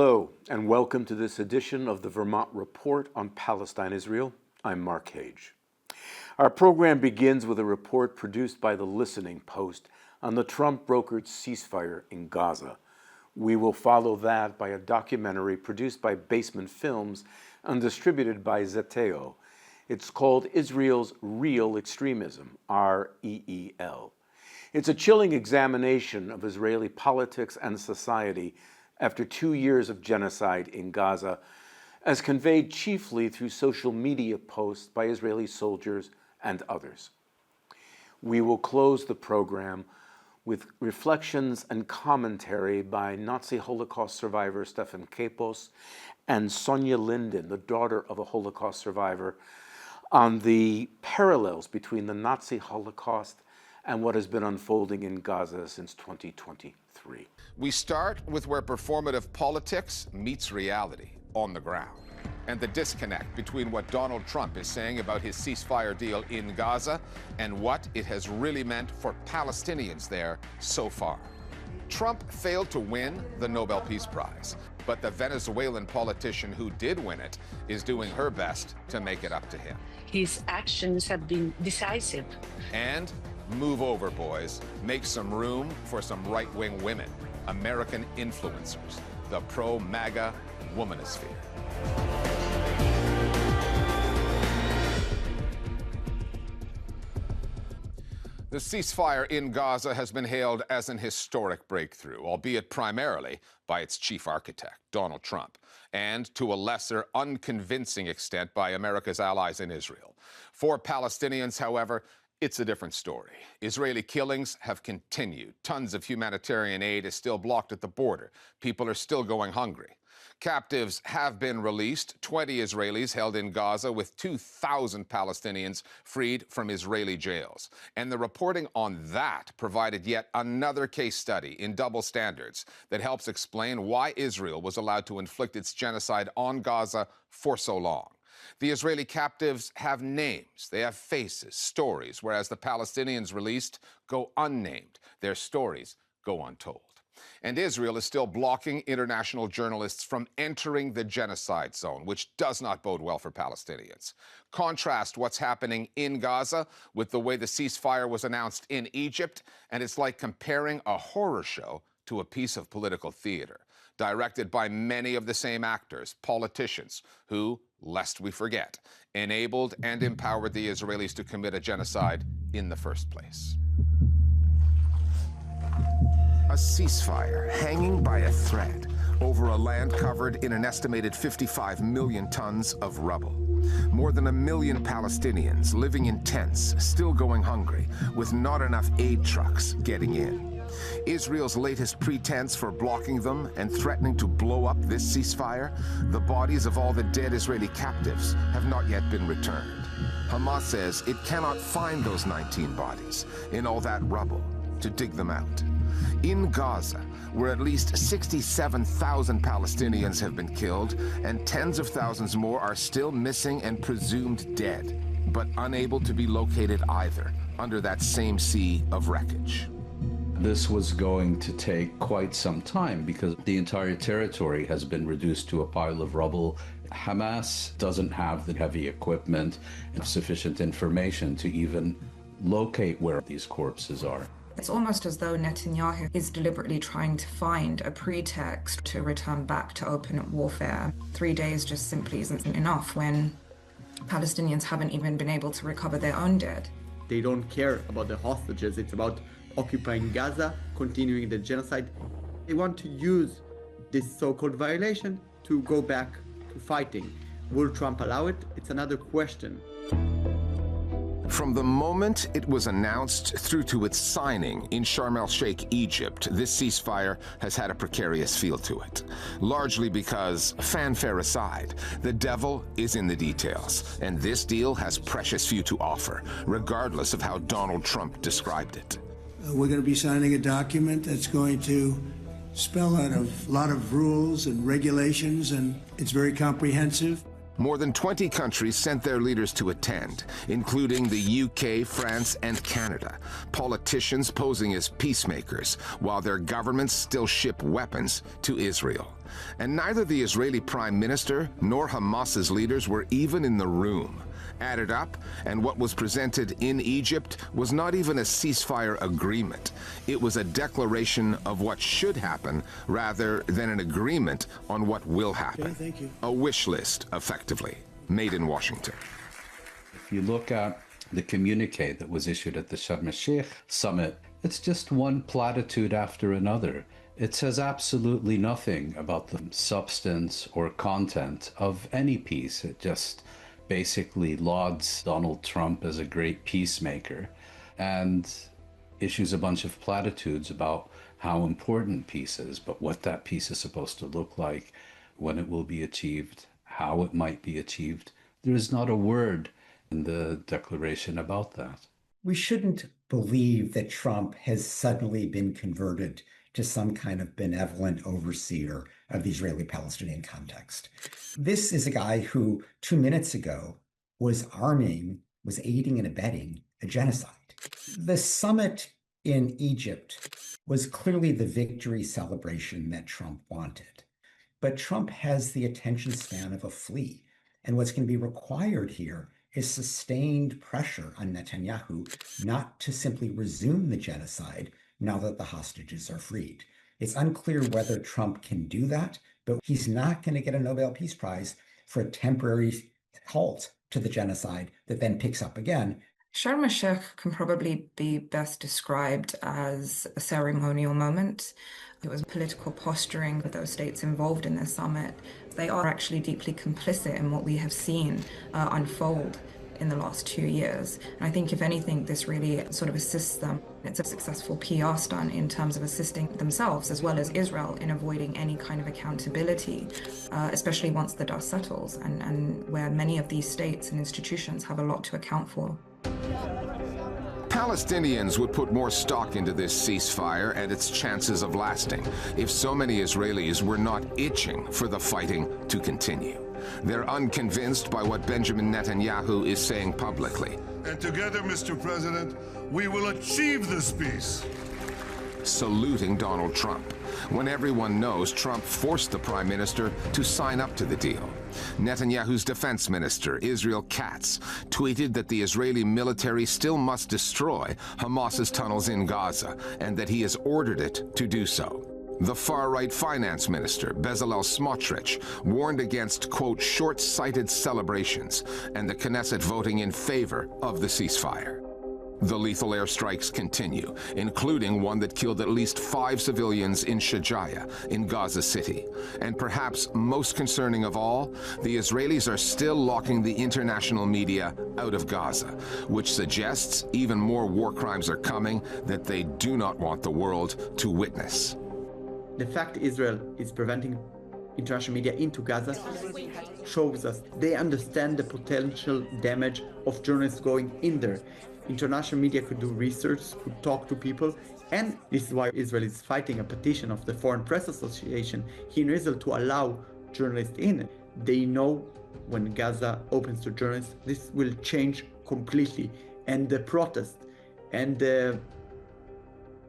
Hello, and welcome to this edition of the Vermont Report on Palestine, Israel. I'm Mark Hage. Our program begins with a report produced by the Listening Post on the Trump-brokered ceasefire in Gaza. We will follow that by a documentary produced by Basement Films and distributed by Zeteo. It's called Israel's Real Extremism, REEL. It's a chilling examination of Israeli politics and society after 2 years of genocide in Gaza, as conveyed chiefly through social media posts by Israeli soldiers and others. We will close the program with reflections and commentary by Nazi Holocaust survivor Stefan Kapos and Sonia Linden, the daughter of a Holocaust survivor, on the parallels between the Nazi Holocaust and what has been unfolding in Gaza since 2023. We start with where performative politics meets reality on the ground, and the disconnect between what Donald Trump is saying about his ceasefire deal in Gaza and what it has really meant for Palestinians there so far. Trump failed to win the Nobel Peace Prize, but the Venezuelan politician who did win it is doing her best to make it up to him. His actions have been decisive. And move over, boys. Make some room for some right-wing women, American influencers, the pro-MAGA womanosphere. The ceasefire in Gaza has been hailed as an historic breakthrough, albeit primarily by its chief architect, Donald Trump, and to a lesser, unconvincing extent by America's allies in Israel. For Palestinians, however, it's a different story. Israeli killings have continued. Tons of humanitarian aid is still blocked at the border. People are still going hungry. Captives have been released, 20 Israelis held in Gaza, with 2,000 Palestinians freed from Israeli jails. And the reporting on that provided yet another case study in double standards that helps explain why Israel was allowed to inflict its genocide on Gaza for so long. The Israeli captives have names, they have faces, stories, whereas the Palestinians released go unnamed. Their stories go untold. And Israel is still blocking international journalists from entering the genocide zone, which does not bode well for Palestinians. Contrast what's happening in Gaza with the way the ceasefire was announced in Egypt, and it's like comparing a horror show to a piece of political theater, directed by many of the same actors, politicians, who, lest we forget, enabled and empowered the Israelis to commit a genocide in the first place. A ceasefire hanging by a thread over a land covered in an estimated 55 million tons of rubble. More than 1 million Palestinians living in tents, still going hungry, with not enough aid trucks getting in. Israel's latest pretense for blocking them and threatening to blow up this ceasefire, the bodies of all the dead Israeli captives have not yet been returned. Hamas says it cannot find those 19 bodies in all that rubble to dig them out. In Gaza, where at least 67,000 Palestinians have been killed and tens of thousands more are still missing and presumed dead, but unable to be located either under that same sea of wreckage. This was going to take quite some time because the entire territory has been reduced to a pile of rubble. Hamas doesn't have the heavy equipment and sufficient information to even locate where these corpses are. It's almost as though Netanyahu is deliberately trying to find a pretext to return back to open warfare. 3 days just simply isn't enough when Palestinians haven't even been able to recover their own dead. They don't care about the hostages. It's about occupying Gaza, continuing the genocide. They want to use this so-called violation to go back to fighting. Will Trump allow it? It's another question. From the moment it was announced through to its signing in Sharm el-Sheikh, Egypt, this ceasefire has had a precarious feel to it. Largely because, fanfare aside, the devil is in the details, and this deal has precious few to offer, regardless of how Donald Trump described it. We're going to be signing a document that's going to spell out a lot of rules and regulations, and it's very comprehensive. More than 20 countries sent their leaders to attend, including the UK, France, and Canada. Politicians posing as peacemakers, while their governments still ship weapons to Israel. And neither the Israeli Prime Minister nor Hamas's leaders were even in the room. Added up, and what was presented in Egypt was not even a ceasefire agreement. It was a declaration of what should happen rather than an agreement on what will happen. Okay, thank you. A wish list, effectively, made in Washington. If you look at the communique that was issued at the Sharm el-Sheikh summit, it's just one platitude after another. It says absolutely nothing about the substance or content of any peace. It just basically lauds Donald Trump as a great peacemaker and issues a bunch of platitudes about how important peace is, but what that peace is supposed to look like, when it will be achieved, how it might be achieved. There is not a word in the declaration about that. We shouldn't believe that Trump has suddenly been converted to some kind of benevolent overseer of the Israeli-Palestinian context. This is a guy who 2 minutes ago was aiding and abetting a genocide. The summit in Egypt was clearly the victory celebration that Trump wanted. But Trump has the attention span of a flea. And what's going to be required here is sustained pressure on Netanyahu not to simply resume the genocide now that the hostages are freed. It's unclear whether Trump can do that, but he's not going to get a Nobel Peace Prize for a temporary halt to the genocide that then picks up again. Sharm el-Sheikh can probably be best described as a ceremonial moment. It was political posturing with those states involved in the summit. They are actually deeply complicit in what we have seen unfold in the last 2 years. And I think, if anything, this really sort of assists them. It's a successful PR stunt in terms of assisting themselves as well as Israel in avoiding any kind of accountability, especially once the dust settles and where many of these states and institutions have a lot to account for. Palestinians would put more stock into this ceasefire and its chances of lasting if so many Israelis were not itching for the fighting to continue. They're unconvinced by what Benjamin Netanyahu is saying publicly. And together, Mr. President, we will achieve this peace. Saluting Donald Trump, when everyone knows Trump forced the prime minister to sign up to the deal. Netanyahu's defense minister, Israel Katz, tweeted that the Israeli military still must destroy Hamas's tunnels in Gaza and that he has ordered it to do so. The far-right finance minister, Bezalel Smotrich, warned against, quote, short-sighted celebrations and the Knesset voting in favor of the ceasefire. The lethal airstrikes continue, including one that killed at least 5 civilians in Shajaya, in Gaza City. And perhaps most concerning of all, the Israelis are still locking the international media out of Gaza, which suggests even more war crimes are coming that they do not want the world to witness. The fact Israel is preventing international media into Gaza shows us they understand the potential damage of journalists going in there. International media could do research, could talk to people, and this is why Israel is fighting a petition of the Foreign Press Association here in Israel to allow journalists in. They know when Gaza opens to journalists, this will change completely. And the protest and the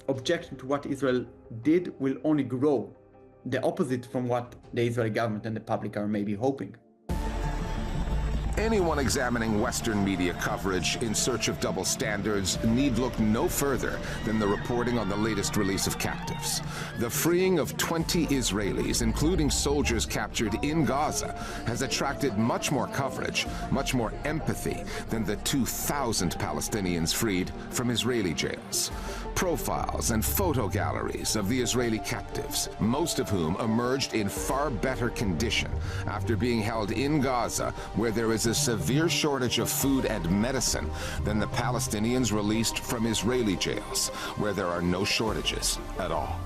objection to what Israel did will only grow. The opposite from what the Israeli government and the public are maybe hoping. Anyone examining Western media coverage in search of double standards need look no further than the reporting on the latest release of captives. The freeing of 20 Israelis, including soldiers captured in Gaza, has attracted much more coverage, much more empathy than the 2,000 Palestinians freed from Israeli jails. Profiles and photo galleries of the Israeli captives, most of whom emerged in far better condition after being held in Gaza, where there is a severe shortage of food and medicine, than the Palestinians released from Israeli jails, where there are no shortages at all.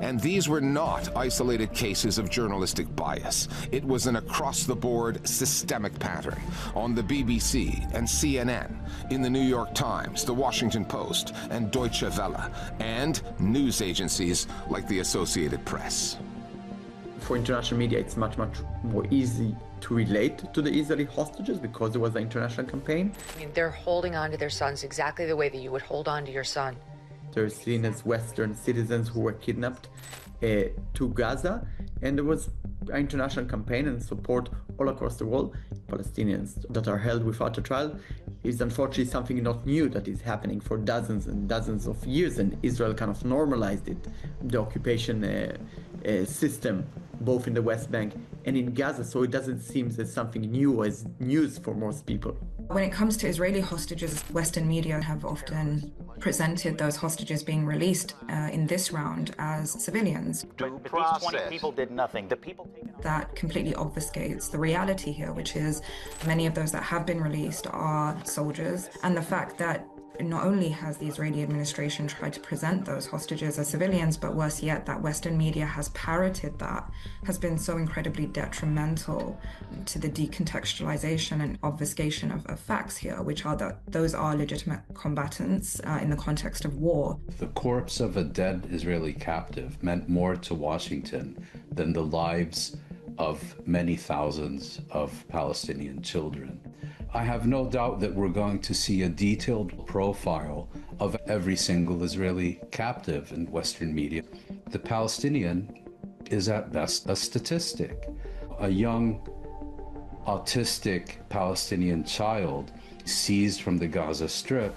And these were not isolated cases of journalistic bias. It was an across-the-board systemic pattern on the BBC and CNN, in the New York Times, the Washington Post, and Deutsche Welle, and news agencies like the Associated Press. For international media, it's much more easy to relate to the Israeli hostages because it was an international campaign. I mean, they're holding on to their sons exactly the way that you would hold on to your son. They're seen as Western citizens who were kidnapped to Gaza, and there was an international campaign and support all across the world. Palestinians that are held without a trial is unfortunately something not new that is happening for dozens and dozens of years, and Israel kind of normalized it, the occupation system, both in the West Bank and in Gaza, so it doesn't seem as something new as news for most people. When it comes to Israeli hostages, Western media have often presented those hostages being released in this round as civilians. But these 20 people did nothing. The people that completely obfuscates the reality here, which is many of those that have been released are soldiers, and the fact that not only has the Israeli administration tried to present those hostages as civilians, but worse yet, that Western media has parroted that, has been so incredibly detrimental to the decontextualization and obfuscation of facts here, which are that those are legitimate combatants in the context of war. The corpse of a dead Israeli captive meant more to Washington than the lives of many thousands of Palestinian children. I have no doubt that we're going to see a detailed profile of every single Israeli captive in Western media. The Palestinian is at best a statistic. A young autistic Palestinian child seized from the Gaza Strip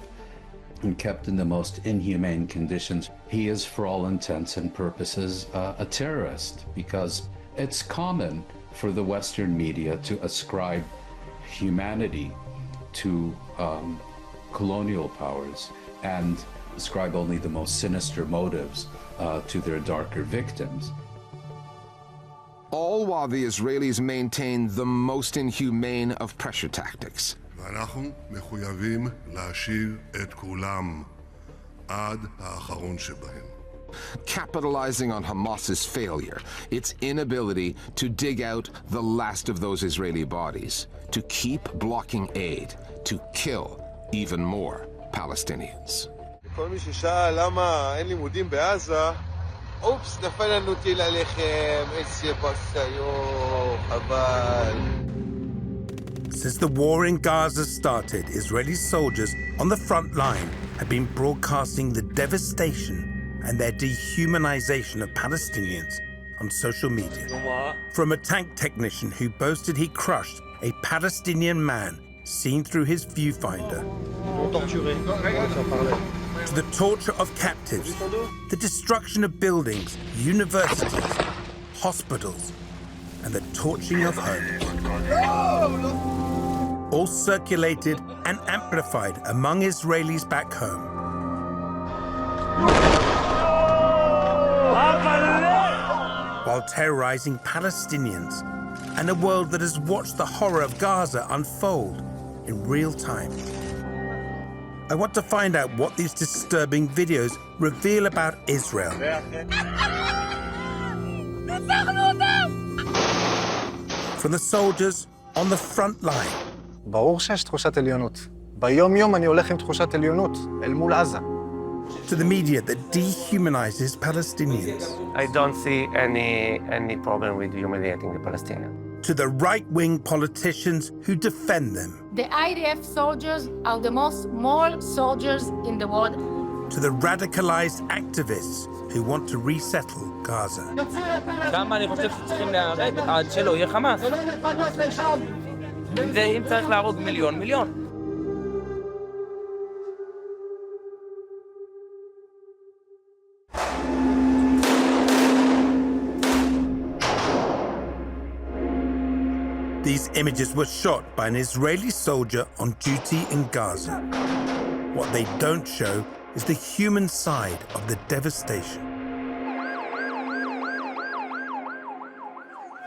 and kept in the most inhumane conditions. He is, for all intents and purposes, a terrorist, because it's common for the Western media to ascribe humanity to colonial powers and ascribe only the most sinister motives to their darker victims. All while the Israelis maintain the most inhumane of pressure tactics. ואנחנו מחויבים להשיב את כולם עד האחרון שבהם. Capitalizing on Hamas's failure, its inability to dig out the last of those Israeli bodies, to keep blocking aid, to kill even more Palestinians. כל מי ששאל למה אין לימודים בעזה, אופס, נפל לנו טיל עליכם, איזה בסיור, חבל. Since the war in Gaza started, Israeli soldiers on the front line have been broadcasting the devastation and their dehumanization of Palestinians on social media. From a tank technician who boasted he crushed a Palestinian man seen through his viewfinder, to the torture of captives, the destruction of buildings, universities, hospitals, and the torching of homes. All circulated and amplified among Israelis back home. While terrorizing Palestinians and a world that has watched the horror of Gaza unfold in real time. I want to find out what these disturbing videos reveal about Israel. From the soldiers on the front line. ברור שיש תחושת עליונות. ביום-יום אני הולך עם תחושת עליונות אל מול עזה. To the media that dehumanizes Palestinians. I don't see any problem with humiliating the Palestinians. To the right-wing politicians who defend them. The IDF soldiers are the most moral soldiers in the world. To the radicalized activists who want to resettle Gaza. שם אני חושב שצריכים להיהרג עד שלא יהיה חמאס. אם צריך להרוג מיליון, מיליון. These images were shot by an Israeli soldier on duty in Gaza. What they don't show is the human side of the devastation.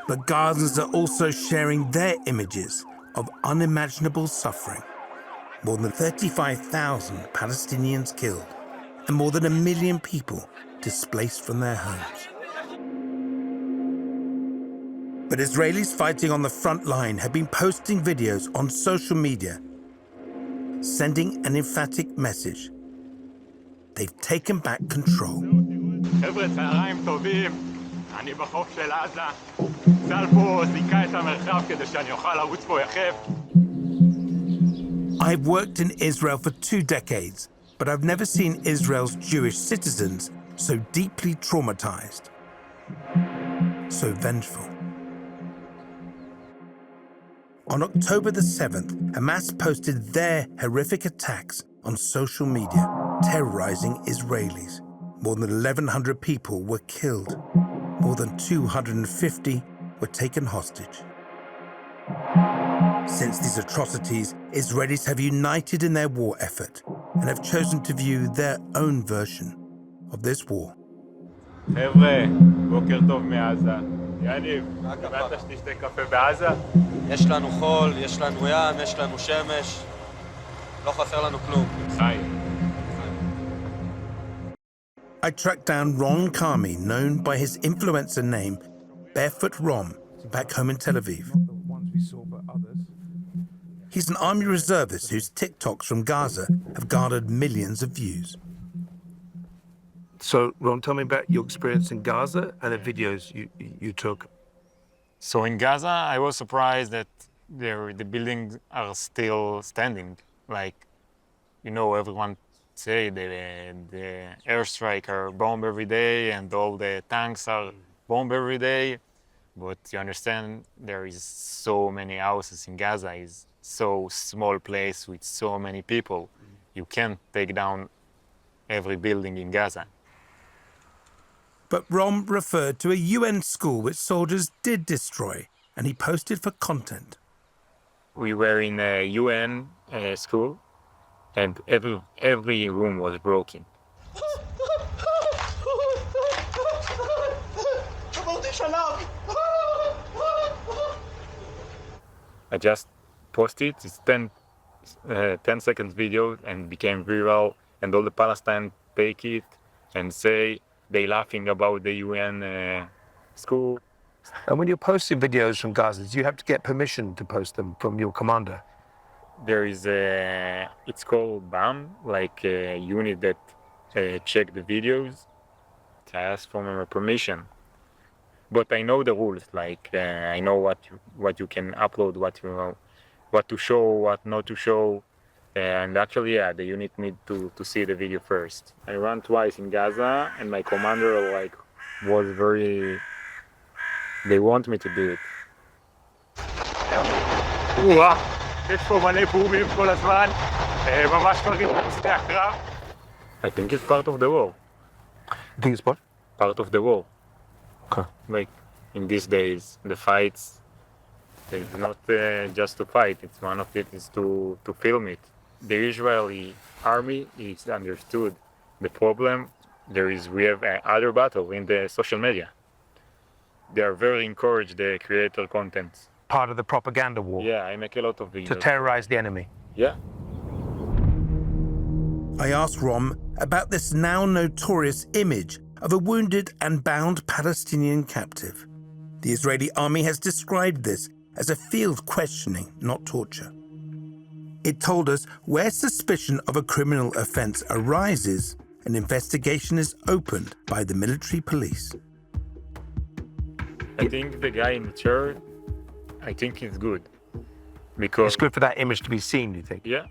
But Gazans are also sharing their images of unimaginable suffering. More than 35,000 Palestinians killed and more than 1 million people displaced from their homes. But Israelis fighting on the front line have been posting videos on social media, sending an emphatic message. They've taken back control. חבר'ה, צהריים טובים. אני בחוף של עזה. צה"ל פה זיקה את המרחב כדי שאני אוכל לרוץ פה יחף. I've worked in Israel for 2 decades, but I've never seen Israel's Jewish citizens so deeply traumatized, so vengeful. On October the 7th, Hamas posted their horrific attacks on social media, terrorizing Israelis. More than 1,100 people were killed. More than 250 were taken hostage. Since these atrocities, Israelis have united in their war effort and have chosen to view their own version of this war. חבר'ה, בוקר טוב מעזה. יניב, קיבלת שתשתה קפה בעזה? יש לנו חול, יש לנו ים, יש לנו שמש. לא חסר לנו כלום. חיים. I tracked down Ron Karmi, known by his influencer name, Barefoot Rom, back home in Tel Aviv. He's an army reservist whose TikToks from Gaza have garnered millions of views. So, Ron, tell me about your experience in Gaza and the videos you took. So in Gaza, I was surprised that the buildings are still standing. Like, you know, everyone say the airstrike are bombed every day and all the tanks are bombed every day. But you understand there is so many houses in Gaza. It's so small place with so many people. You can't take down every building in Gaza. But Rom referred to a UN school which soldiers did destroy, and he posted for content. We were in a UN school, and every room was broken. I just posted it's 10 seconds video and became viral, and all the Palestine take it and say they laughing about the UN school. And when you're posting videos from Gaza, do you have to get permission to post them from your commander? There is it's called BAM, like a unit that check the videos. I asked for permission, but I know the rules. Like I know what you can upload, what to show, what not to show, and actually, yeah, the unit need to see the video first. I ran twice in Gaza, and my commander was very. They want me to do it. יש פה מלא בומים כל הזמן, ממש מרגיש בשדה הקרב. I think it's part of the war. You think it's what? Part of the war. Okay. Like in these days, the fights, it's not just to fight. It's one of it is to film it. The Israeli army is understood the problem. We have other battle in the social media. They are very encouraged the creator content. Part of the propaganda war. Yeah, I make a lot of videos. To terrorize the enemy. Yeah. I asked Rom about this now notorious image of a wounded and bound Palestinian captive. The Israeli army has described this as a field questioning, not torture. It told us where suspicion of a criminal offence arises, an investigation is opened by the military police. I think the guy in the chair, I think it's good. Because it's good for that image to be seen, you think? Yeah,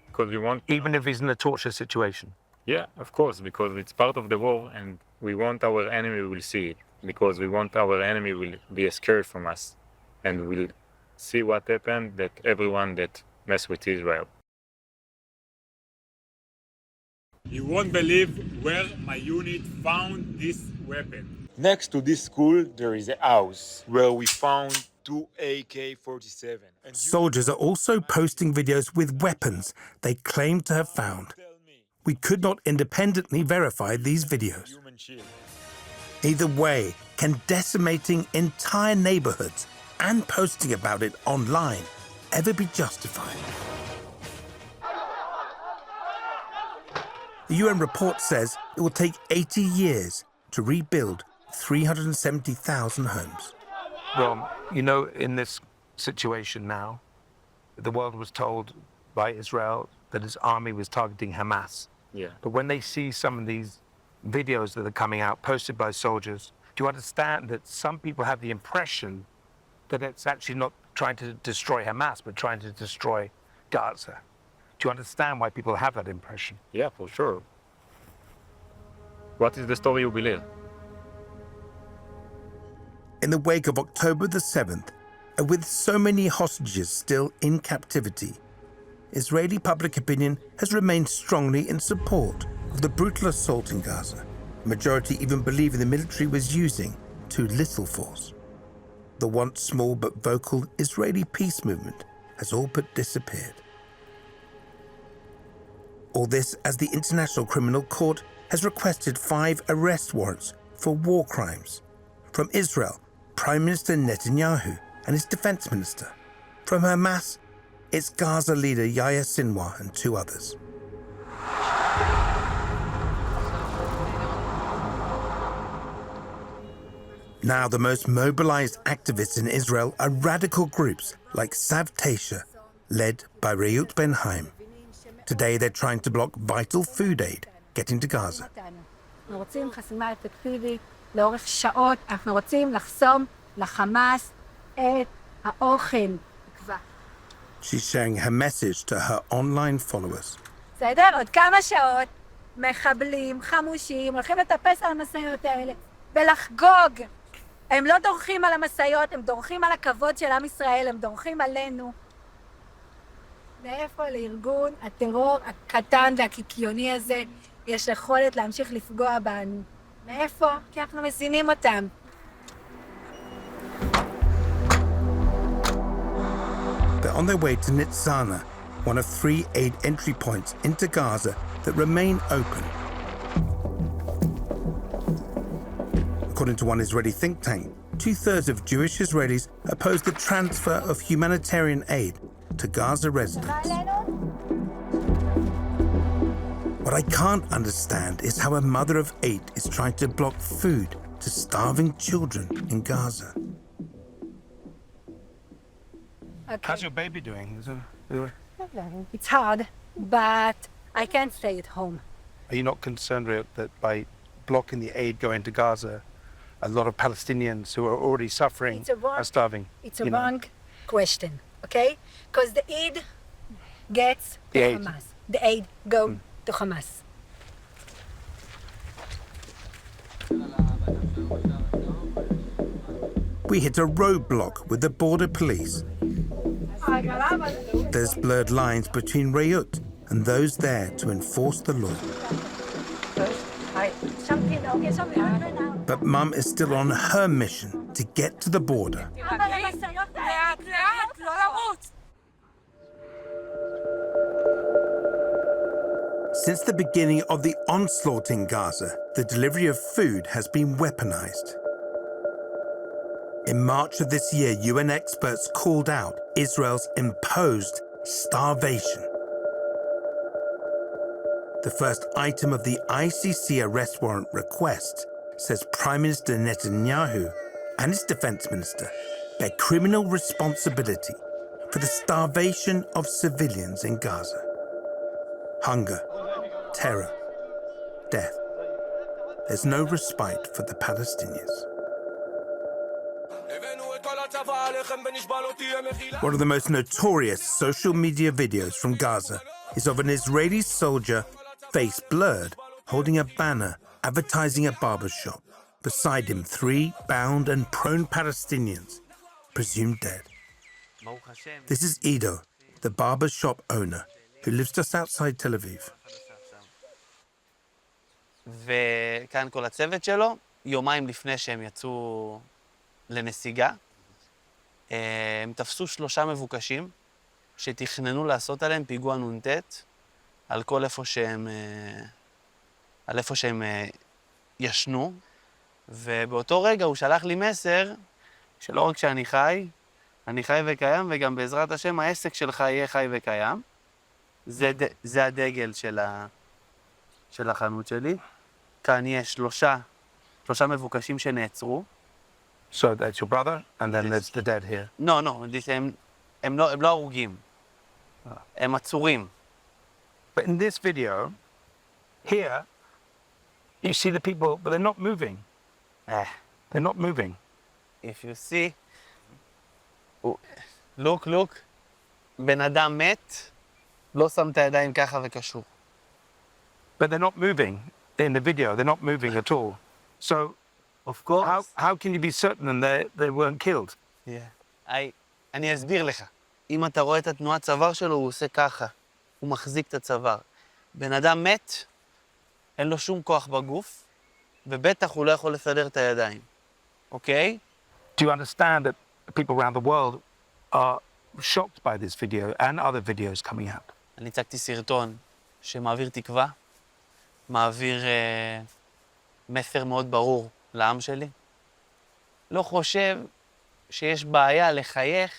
because we want... Even if he's in a torture situation? Yeah, of course, because it's part of the war and we want our enemy will see it. Because we want our enemy will be scared from us and will see what happened, that everyone that mess with Israel. You won't believe where my unit found this weapon. Next to this school, there is a house where we found 2 AK-47. Soldiers are also posting videos with weapons they claim to have found. We could not independently verify these videos. Either way, can decimating entire neighborhoods and posting about it online ever be justified? The UN report says it will take 80 years to rebuild 370,000 homes. Well, you know, in this situation now, the world was told by Israel that its army was targeting Hamas. Yeah. But when they see some of these videos that are coming out, posted by soldiers, Do you understand that some people have the impression that it's actually not trying to destroy Hamas, but trying to destroy Gaza? Do you understand why people have that impression? Yeah, for sure. What is the story you believe? In the wake of October the 7th, and with so many hostages still in captivity, Israeli public opinion has remained strongly in support of the brutal assault in Gaza. The majority even believe the military was using too little force. The once small but vocal Israeli peace movement has all but disappeared. All this as the International Criminal Court has requested 5 arrest warrants for war crimes. From Israel, Prime Minister Netanyahu and his defense minister. From Hamas, it's Gaza leader Yahya Sinwar and 2 others. Now the most mobilized activists in Israel are radical groups like Sav Tesha, led by Reut Ben-Haim. Today they're trying to block vital food aid getting to Gaza. אנחנו רוצים חסימה אפקטיבית לאורך שעות, אנחנו רוצים לחסום לחמאס את האוכל. She's sharing her message to her online followers. בסדר? עוד כמה שעות מחבלים, חמושים, הולכים לטפס על המשאיות האלה ולחגוג. הם לא דורכים על המשאיות, הם דורכים על הכבוד של עם ישראל, הם דורכים עלינו. מאיפה לארגון הטרור הקטן והקיקיוני הזה יש יכולת להמשיך לפגוע בנו? מאיפה? כי אנחנו מזינים אותם. They're on their way to Nitzana, one of 3 aid entry points into Gaza that remain open. According to one Israeli think tank, 2/3 of Jewish Israelis oppose the transfer of humanitarian aid to Gaza residents. What I can't understand is how a mother of 8 is trying to block food to starving children in Gaza. Okay. How's your baby doing? It's hard, but I can't stay at home. Are you not concerned that by blocking the aid going to Gaza, a lot of Palestinians who are already suffering are starving? It's a wrong question, okay? Because the aid gets to Hamas. The aid goes to Hamas. We hit a roadblock with the border police. There's blurred lines between Reut and those there to enforce the law. But Mum is still on her mission to get to the border. Since the beginning of the onslaught in Gaza, the delivery of food has been weaponized. In March of this year, UN experts called out Israel's imposed starvation. The first item of the ICC arrest warrant request says Prime Minister Netanyahu and his defense minister bear criminal responsibility for the starvation of civilians in Gaza. Hunger, terror, death. There's no respite for the Palestinians. One of the most notorious social media videos from Gaza is of an Israeli soldier, face blurred, holding a banner advertising a barber shop. Beside him, 3 bound and prone Palestinians, presumed dead. This is Ido, the barber shop owner, who lives just outside Tel Aviv. וכאן כל הצוות שלו, יומיים לפני שהם יצאו לנסיגה, הם תפסו 3 מבוקשים שתכננו לעשות עליהם פיגוע נ"ט על כל איפה שהם ישנו, ובאותו רגע הוא שלח לי מסר שלא רק שאני חי, אני חי וקיים, וגם בעזרת השם העסק שלך יהיה חי וקיים. זה הדגל של החנות שלי. כאן יש 3 מבוקשים שנעצרו. So that's your brother, and then there's the dead here. No, הם לא הרוגים. הם עצורים. But in this video, here, you see the people, but they're not moving. They're not moving. If you see, look, בן אדם מת, לא שם את הידיים ככה וקשור. But they're not moving in the video. They're not moving at all. So, of course. How can you be certain they weren't killed? אני אסביר לך. אם אתה רואה את התנועת צוואר שלו, הוא עושה ככה. הוא מחזיק את הצוואר. בן אדם מת, אין לו שום כוח בגוף, ובטח הוא לא יכול לסדר את הידיים. אוקיי? Do you understand that people around the world are shocked by this video and other videos coming out? אני הצגתי סרטון שמעביר תקווה, מעביר מסר מאוד ברור לעם שלי. לא חושב שיש בעיה לחייך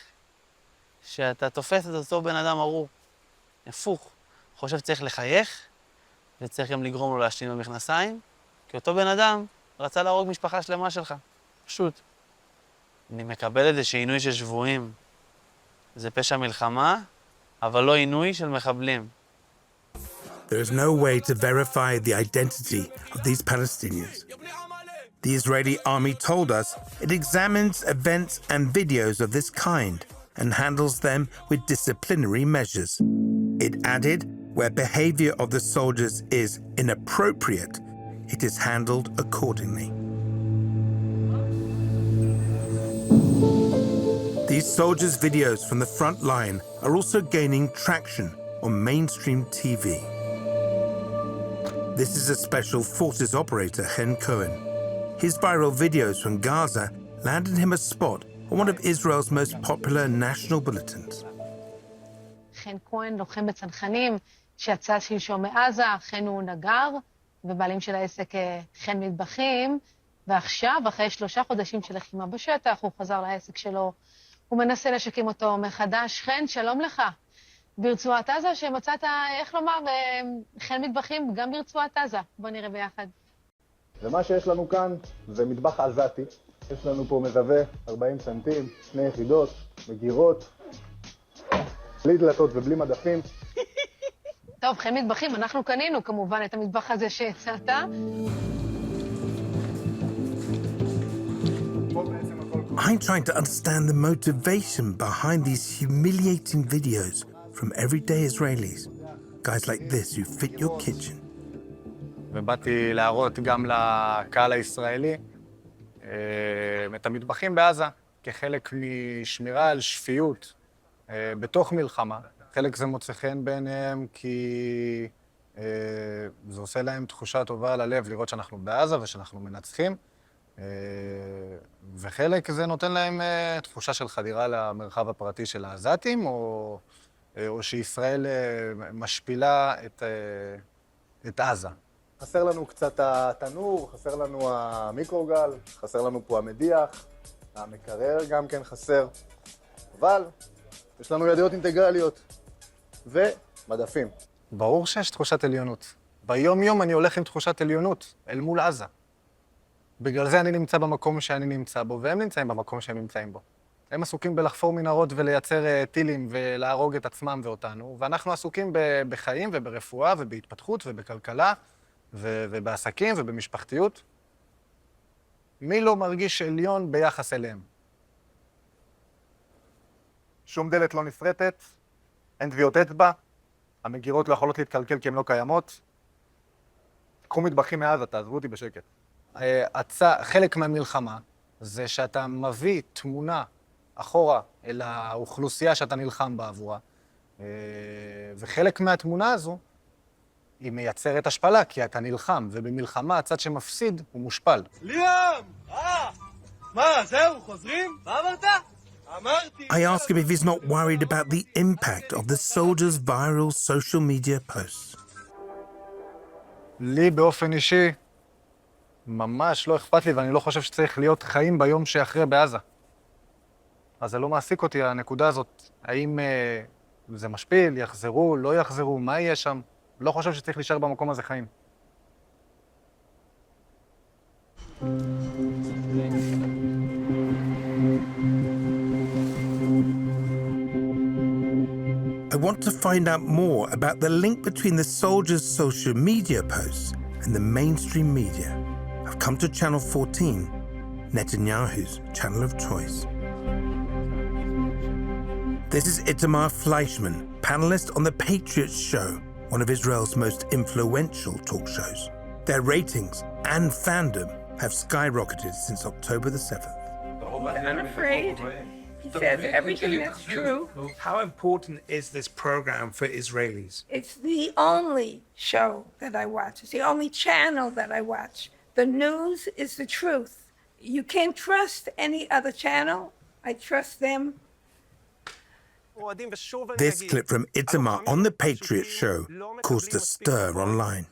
שאתה תופס את אותו בן אדם ארור. הפוך. חושב שצריך לחייך, וצריך גם לגרום לו להשתין במכנסיים, כי אותו בן אדם רצה להרוג משפחה שלמה שלך. פשוט. אני מקבל את זה שעינוי של שבויים זה פשע מלחמה, אבל לא עינוי של מחבלים. There is no way to verify the identity of these Palestinians. The Israeli army told us it examines events and videos of this kind and handles them with disciplinary measures. It added, where behavior of the soldiers is inappropriate, it is handled accordingly. These soldiers' videos from the front line are also gaining traction on mainstream TV. This is a Special Forces operator, Chen Cohen. His viral videos from Gaza landed him a spot on one of Israel's most popular national bulletins. חן כהן, לוחם בצנחנים, שיצא שלשום מעזה, חן הוא נגר, ובעלים של העסק חן מטבחים, ועכשיו, אחרי 3 חודשים של לחימה בשטח, הוא חזר לעסק שלו, הוא מנסה לשקם אותו מחדש. חן, שלום לך. ברצועת עזה שמצאת, איך לומר, חן מטבחים גם ברצועת עזה. בוא נראה ביחד. ומה שיש לנו כאן זה מטבח עזתי. יש לנו פה מזווה 40 סנטים, 2 יחידות, מגירות, בלי דלתות ובלי מדפים. טוב, חן מטבחים, אנחנו קנינו כמובן את המטבח הזה שהצעת. I'm trying to understand the motivation behind these humiliating videos from everyday Israelis. Guys like this who fit your kitchen. ובאתי להראות גם לקהל הישראלי את המטבחים בעזה כחלק משמירה על שפיות בתוך מלחמה. חלק זה מוצא חן בעיניהם כי זה עושה להם תחושה טובה על הלב לראות שאנחנו בעזה ושאנחנו מנצחים. וחלק זה נותן להם תחושה של חדירה למרחב הפרטי של העזתים, או שישראל משפילה את עזה. חסר לנו קצת התנור, חסר לנו המיקרוגל, חסר לנו פה המדיח, המקרר גם כן חסר, אבל יש לנו ידיות אינטגרליות ומדפים. ברור שיש תחושת עליונות. ביום-יום אני הולך עם תחושת עליונות אל מול עזה. בגלל זה אני נמצא במקום שאני נמצא בו, והם נמצאים במקום שהם נמצאים בו. הם עסוקים בלחפור מנהרות ולייצר טילים ולהרוג את עצמם ואותנו, ואנחנו עסוקים בחיים וברפואה ובהתפתחות ובכלכלה ובעסקים ובמשפחתיות. מי לא מרגיש עליון ביחס אליהם? שום דלת לא נפרטת, אין טביעות אצבע, המגירות לא יכולות להתקלקל כי הן לא קיימות. קחו מטבחים מעזה, תעזבו אותי בשקט. חלק מהמלחמה זה שאתה מביא תמונה אחורה אל האוכלוסייה שאתה נלחם בעבורה, וחלק מהתמונה הזו היא מייצרת השפלה, כי אתה נלחם, ובמלחמה הצד שמפסיד הוא מושפל. ליאם! מה, זהו, חוזרים? מה אמרת? אמרתי... I ask him if he's not worried about the impact of the soldiers' viral social media posts. לי באופן אישי ממש לא אכפת לי, ואני לא חושב שצריך להיות חיים ביום שאחרי בעזה. אז זה לא מעסיק אותי, הנקודה הזאת. האם זה משפיל, יחזרו, לא יחזרו, מה יהיה שם? לא חושב שצריך להישאר במקום הזה חיים. I want to find out more about the link between the soldiers' social media posts and the mainstream media. I've come to Channel 14. Netanyahu's channel of choice. This is Itamar Fleischman, panelist on The Patriots Show, one of Israel's most influential talk shows. Their ratings and fandom have skyrocketed since October the 7th. I'm afraid. He says everything that's true. How important is this program for Israelis? It's the only show that I watch. It's the only channel that I watch. The news is the truth. You can't trust any other channel. I trust them. This clip from Itamar on The Patriots Show caused a stir online.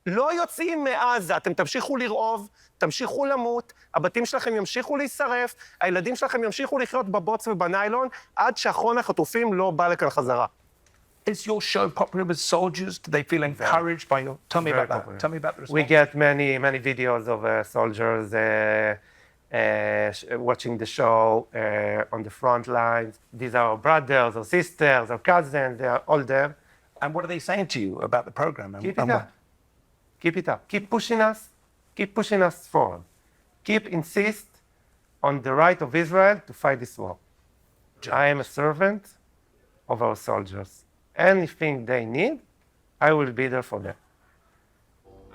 לא יוצאים מעזה, אתם תמשיכו לרעוב, תמשיכו למות, הבתים שלכם ימשיכו להישרף, הילדים שלכם ימשיכו לחיות בבוץ ובניילון, עד שאחרון החטופים לא בא לכאן חזרה. Is your show popular with soldiers? Do they feel encouraged by your... Tell me about that. Tell me about the response. We get many videos of soldiers watching the show on the front lines. These are our brothers or sisters or cousins, they are all there. And what are they saying to you about the program? Keep it up. Keep it up. Keep pushing us. Keep pushing us forward. Keep insist on the right of Israel to fight this war. I am a servant of our soldiers. Anything they need, I will be there for them.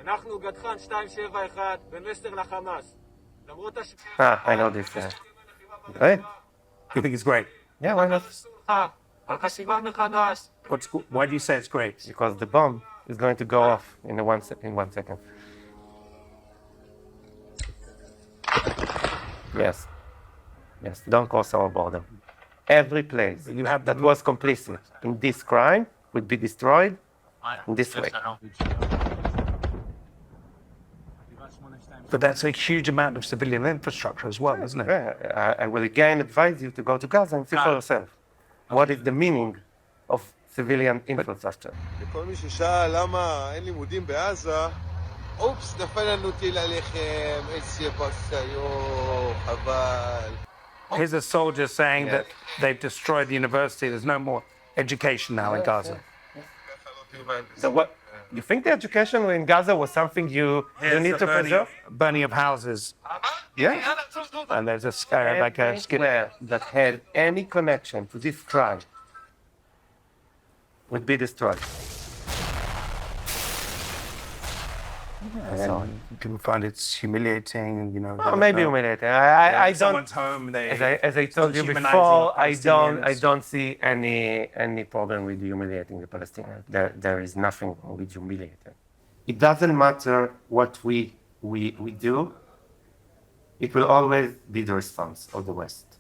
אנחנו גדחן 271 בין מסר לחמאס. I know this. Right? You think it's great? Yeah, why not? Why do you say it's great? Because the bomb is going to go off in 1 second. Yes. Don't cross our border. Every place that was complicit in this crime would be destroyed in this way. But that's a huge amount of civilian infrastructure as well, isn't it? I will again advise you to go to Gaza and see for yourself. What is the meaning of civilian infrastructure? לכל מי ששאל למה אין לימודים בעזה, אופס, נפל לנו טיל עליכם, איזה פסאיו, חבל. Here's a soldier saying that they've destroyed the university. There's no more education now in Gaza. So what? You think the education in Gaza was something you need to preserve? Burning of houses. Yeah. And there's a like a skip that had any connection to this crime would be destroyed. So people find it's humiliating, you know. Oh, maybe humiliating. I don't. Someone's home. As I told you before, I don't see any problem with humiliating the Palestinians. There is nothing wrong with humiliating. It doesn't matter what we do. It will always be the response of the West.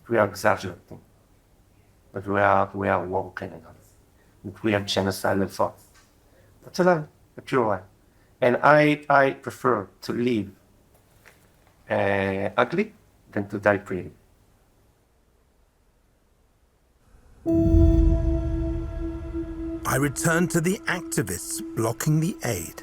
We are exaggerating, but we are war criminals. We have genocidal thoughts. That's a lie. A pure lie. And I prefer to live ugly than to die pretty. I return to the activists blocking the aid.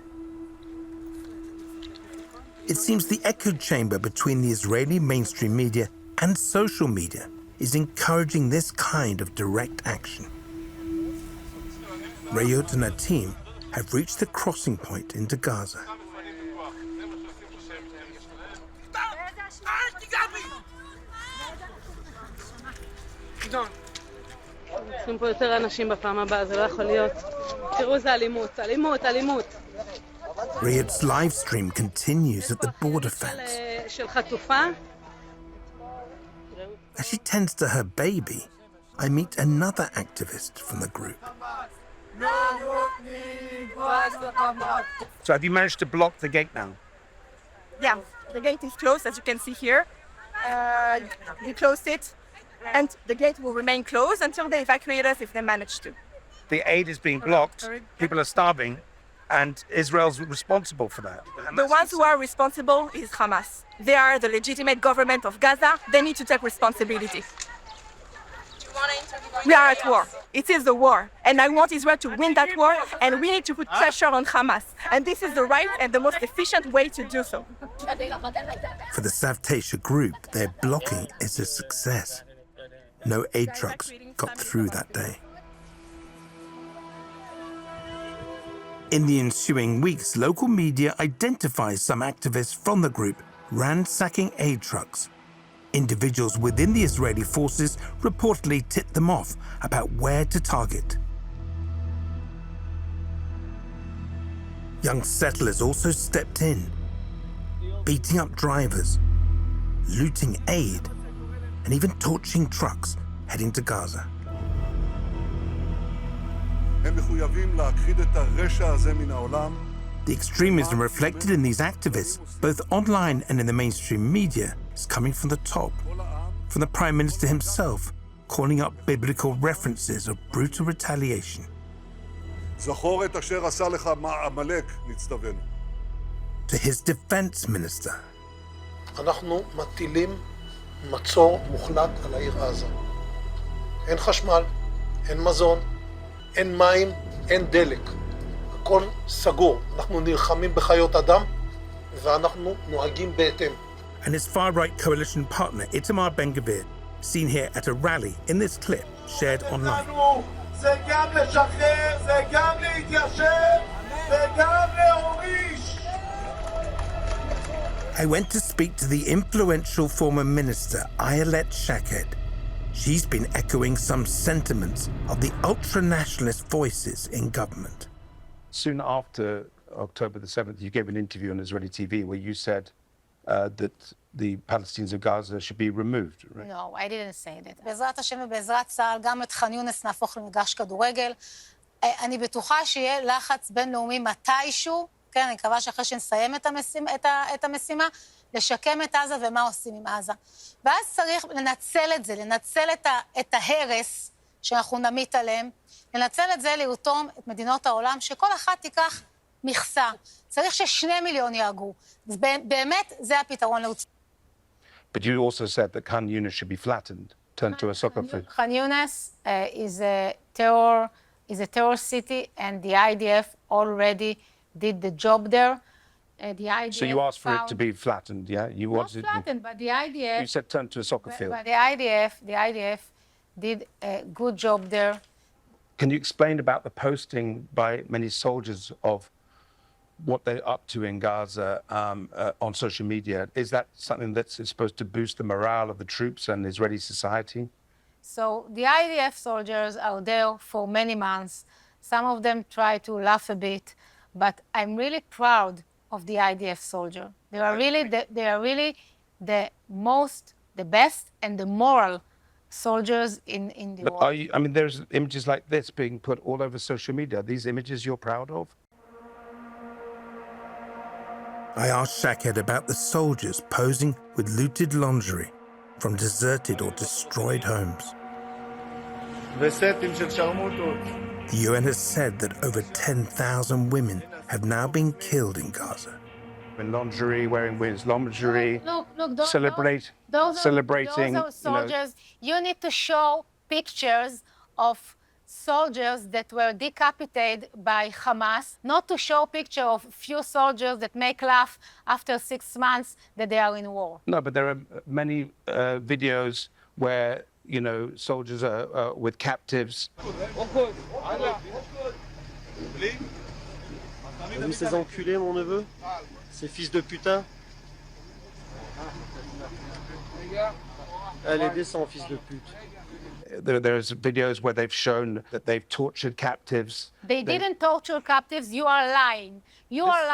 It seems the echo chamber between the Israeli mainstream media and social media is encouraging this kind of direct action. Rayot and her team have reached the crossing point into Gaza. צריכים פה יותר אנשים בפעם הבאה, זה לא יכול להיות. תראו, איזה אלימות, אלימות, אלימות. Riyadh's live stream continues at the border fence. של חטופה. As she tends to her baby, I meet another activist from the group. So have you managed to block the gate now? Yeah, the gate is closed, as you can see here. We closed it, and the gate will remain closed until they evacuate us if they manage to. The aid is being blocked, people are starving, and Israel's responsible for that. The ones who are responsible is Hamas. They are the legitimate government of Gaza. They need to take responsibility. We are at war. It is the war. And I want Israel to win that war, and we need to put pressure on Hamas. And this is the right and the most efficient way to do so. For the Savtasha group, their blocking is a success. No aid trucks got through that day. In the ensuing weeks, local media identifies some activists from the group ransacking aid trucks. Individuals within the Israeli forces reportedly tipped them off about where to target. Young settlers also stepped in, beating up drivers, looting aid, and even torching trucks heading to Gaza. The extremism reflected in these activists, both online and in the mainstream media, is coming from the top, from the Prime Minister himself, calling up biblical references of brutal retaliation. זכור את אשר עשה לך עמלק, נצטווינו. To his defense minister. אנחנו מטילים מצור מוחלט על העיר עזה. אין חשמל, אין מזון, אין מים, אין דלק. הכל סגור. אנחנו נלחמים בחיות אדם ואנחנו נוהגים בהתאם. And his far-right coalition partner, Itamar Ben-Gvir, seen here at a rally in this clip shared online. זה גם לשחרר, זה גם להתיישב, וגם להוריש. I went to speak to the influential former minister, Ayelet Shaked. She's been echoing some sentiments of the ultra-nationalist voices in government. Soon after October the 7th, you gave an interview on Israeli TV where you said that the Palestinians of Gaza should be removed, right? No, I didn't say that. בעזרת השם ובעזרת צה"ל, גם את ח'אן יונס נהפוך למגרש כדורגל. אני בטוחה שיהיה לחץ בינלאומי מתישהו, כן, אני מקווה שאחרי שנסיים את המשימה, לשקם את עזה ומה עושים עם עזה. ואז צריך לנצל את זה, לנצל את ההרס שאנחנו נמיט עליהם, לנצל את זה לרתום את מדינות העולם, שכל אחת תיקח מכסה. צריך ש2 מיליון יהגרו. באמת, זה הפתרון להוציא. But you also said that Khan Yunis should be flattened, turned to a soccer field. Khan Yunis is a terror city, and the IDF already did the job there. The IDF So you asked for it to be flattened, yeah? You not wanted flattened, but the IDF. You said turned to a soccer field. But the IDF did a good job there. Can you explain about the posting by many soldiers of what they're up to in Gaza on social media? Is that something that's supposed to boost the morale of the troops and Israeli society? So the IDF soldiers are there for many months. Some of them try to laugh a bit, but I'm really proud of the IDF soldier. They are really the best and the moral soldiers in the But world. are you, I mean, there's images like this being put all over social media. Are these images you're proud of? I asked Shaked about the soldiers posing with looted lingerie from deserted or destroyed homes. The UN has said that over 10,000 women have now been killed in Gaza. In lingerie, wearing women's lingerie, Look, celebrating. Those are soldiers. You need to show pictures of soldiers that were decapitated by Hamas, not to show picture of few soldiers that make laugh after 6 months that they are in war. No, but there are many videos where, you know, soldiers are with captives. T'as vu ces enculés, mon neveu? Ces fils de putain? Allez, descends, fils de pute. There's videos where they've shown that they've tortured captives. They didn't torture captives. You are lying. You are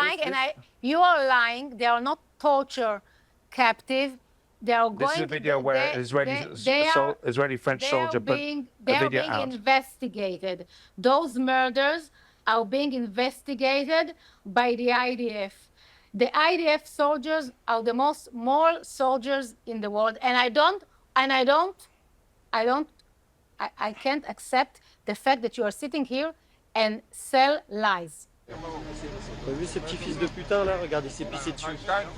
lying. They are not torture captive. They are This is a video where an Israeli French soldier put a video out. Investigated. Those murders are being investigated by the IDF. The IDF soldiers are the most moral soldiers in the world, and I can't accept the fact that you are sitting here and sell lies. T'as vu ces petits fils de putain là? Regarde, il s'est pissé dessus.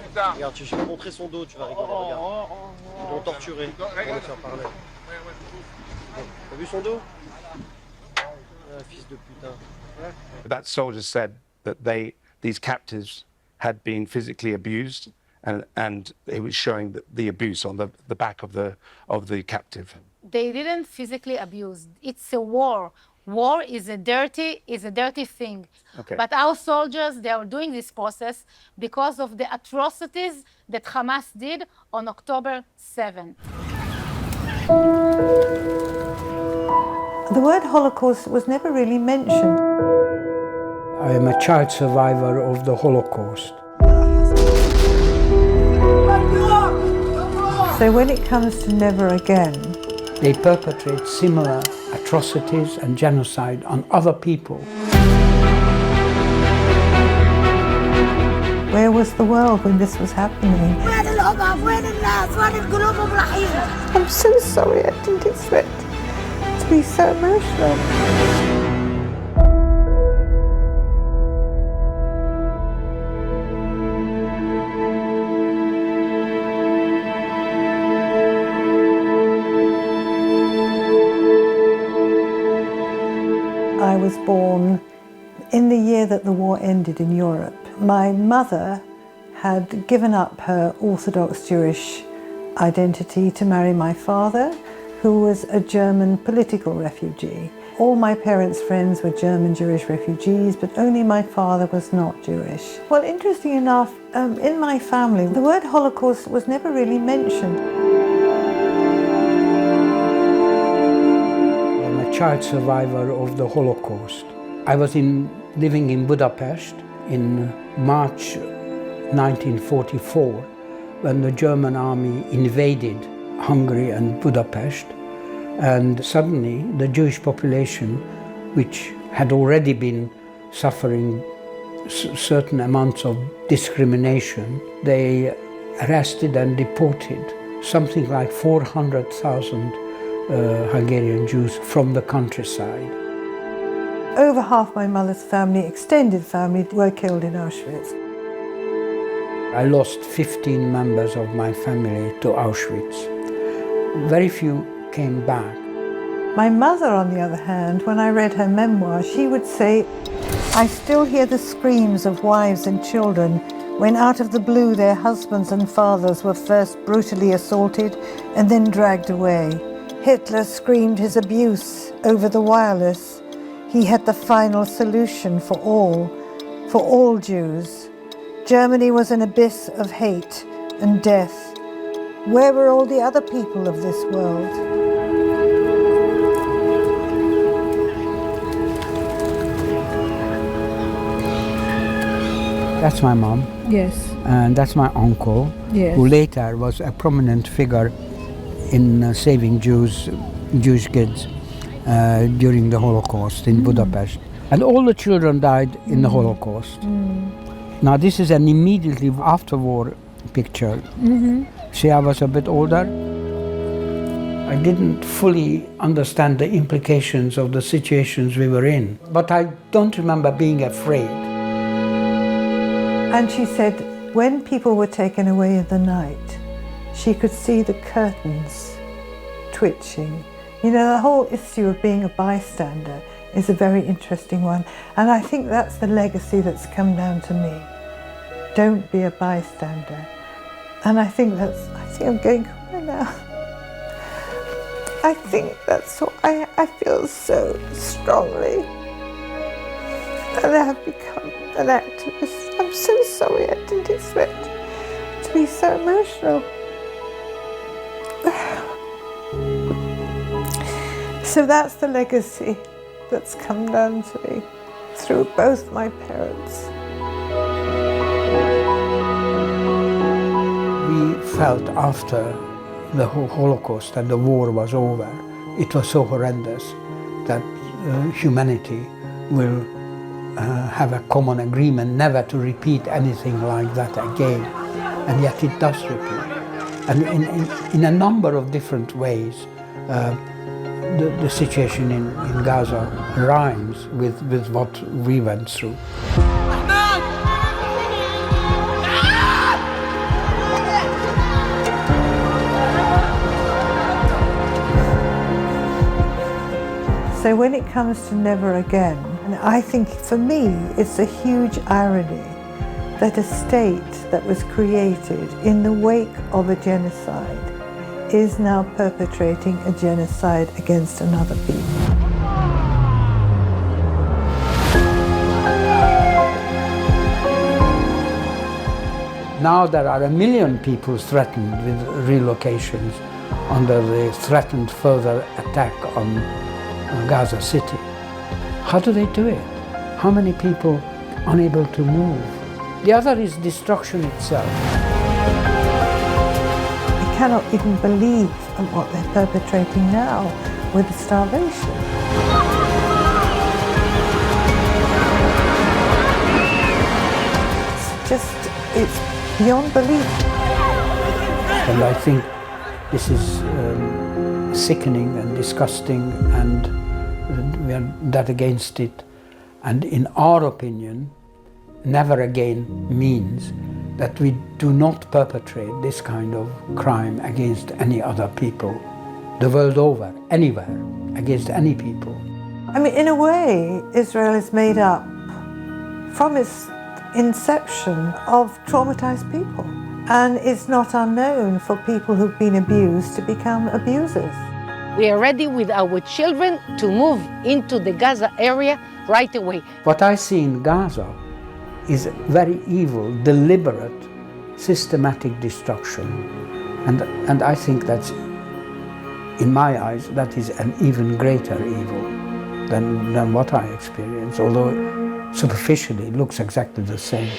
Regarde, je vais te montrer son dos, tu vas rigoler, regarde. Ils l'ont torturé. On va le faire parler. T'as vu son dos? Ah, fils de putain. That soldier said that these captives had been physically abused, and it was showing the abuse on the back of the captive. They didn't physically abuse. It's a war. war is a dirty thing. Okay. But our soldiers, they are doing this process because of the atrocities that Hamas did on October 7. The word Holocaust was never really mentioned. I am a child survivor of the Holocaust. So when it comes to never again, they perpetrate similar atrocities and genocide on other people. Where was the world when this was happening? I'm so sorry, I didn't expect to be so emotional. I was born in the year that the war ended in Europe. My mother had given up her Orthodox Jewish identity to marry my father, who was a German political refugee. All my parents' friends were German Jewish refugees, but only my father was not Jewish. Well, interesting enough, in my family, the word Holocaust was never really mentioned. I'm a child survivor of the Holocaust. I was living in Budapest in March 1944 when the German army invaded Hungary and Budapest, and suddenly the Jewish population, which had already been suffering certain amounts of discrimination, they arrested and deported something like 400,000 Hungarian Jews from the countryside. Over half my mother's family, extended family, were killed in Auschwitz. I lost 15 members of my family to Auschwitz. Very few came back. My mother, on the other hand, when I read her memoir, she would say, "I still hear the screams of wives and children when out of the blue their husbands and fathers were first brutally assaulted and then dragged away. Hitler screamed his abuse over the wireless. He had the final solution for all Jews. Germany was an abyss of hate and death. Where were all the other people of this world?" That's my mom. Yes. And that's my uncle, Yes. who later was a prominent figure in saving Jewish kids during the Holocaust in Budapest. And all the children died in the Holocaust. Now this is an immediately after war picture. See, I was a bit older. I didn't fully understand the implications of the situations we were in, but I don't remember being afraid. And she said, when people were taken away in the night, she could see the curtains twitching. You know, the whole issue of being a bystander is a very interesting one. And I think that's the legacy that's come down to me. Don't be a bystander. And I think I'm going cry now. I think that's what I feel so strongly. And I have become an activist. I'm so sorry, I didn't expect to be so emotional. So that's the legacy that's come down to me through both my parents. We felt after the whole Holocaust and the war was over, it was so horrendous that humanity will have a common agreement never to repeat anything like that again. And yet it does repeat. And in a number of different ways, the situation in Gaza rhymes with what we went through. So when it comes to never again, I think for me it's a huge irony that a state that was created in the wake of a genocide is now perpetrating a genocide against another people. Now there are 1 million people threatened with relocations under the threatened further attack on Gaza City. How do they do it? How many people unable to move? The other is destruction itself. I cannot even believe at what they're perpetrating now with the starvation. It's beyond belief. And I think this is sickening and disgusting, and we are that against it. And in our opinion, never again means that we do not perpetrate this kind of crime against any other people, the world over, anywhere, against any people. I mean, in a way, Israel is made up from its inception of traumatized people, and it's not unknown for people who've been abused to become abusers. We are ready with our children to move into the Gaza area right away. What I see in Gaza is very evil, deliberate, systematic destruction. And I think that's, in my eyes, that is an even greater evil than what I experience, although superficially it looks exactly the same.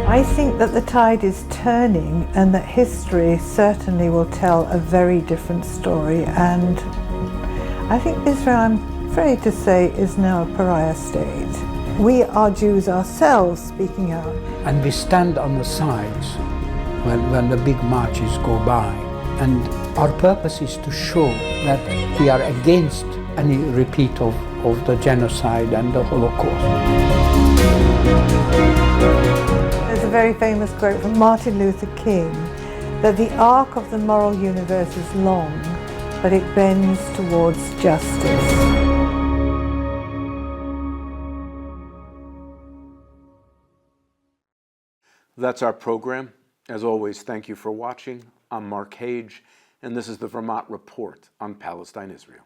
I think that the tide is turning, and that history certainly will tell a very different story. And I think Israel, I'm afraid to say, is now a pariah state. We are Jews ourselves speaking out. And we stand on the sides when the big marches go by. And our purpose is to show that we are against any repeat of the genocide and the Holocaust. There's a very famous quote from Martin Luther King that the arc of the moral universe is long, but it bends towards justice. That's our program. As always, thank you for watching. I'm Mark Hage, and this is the Vermont Report on Palestine, Israel.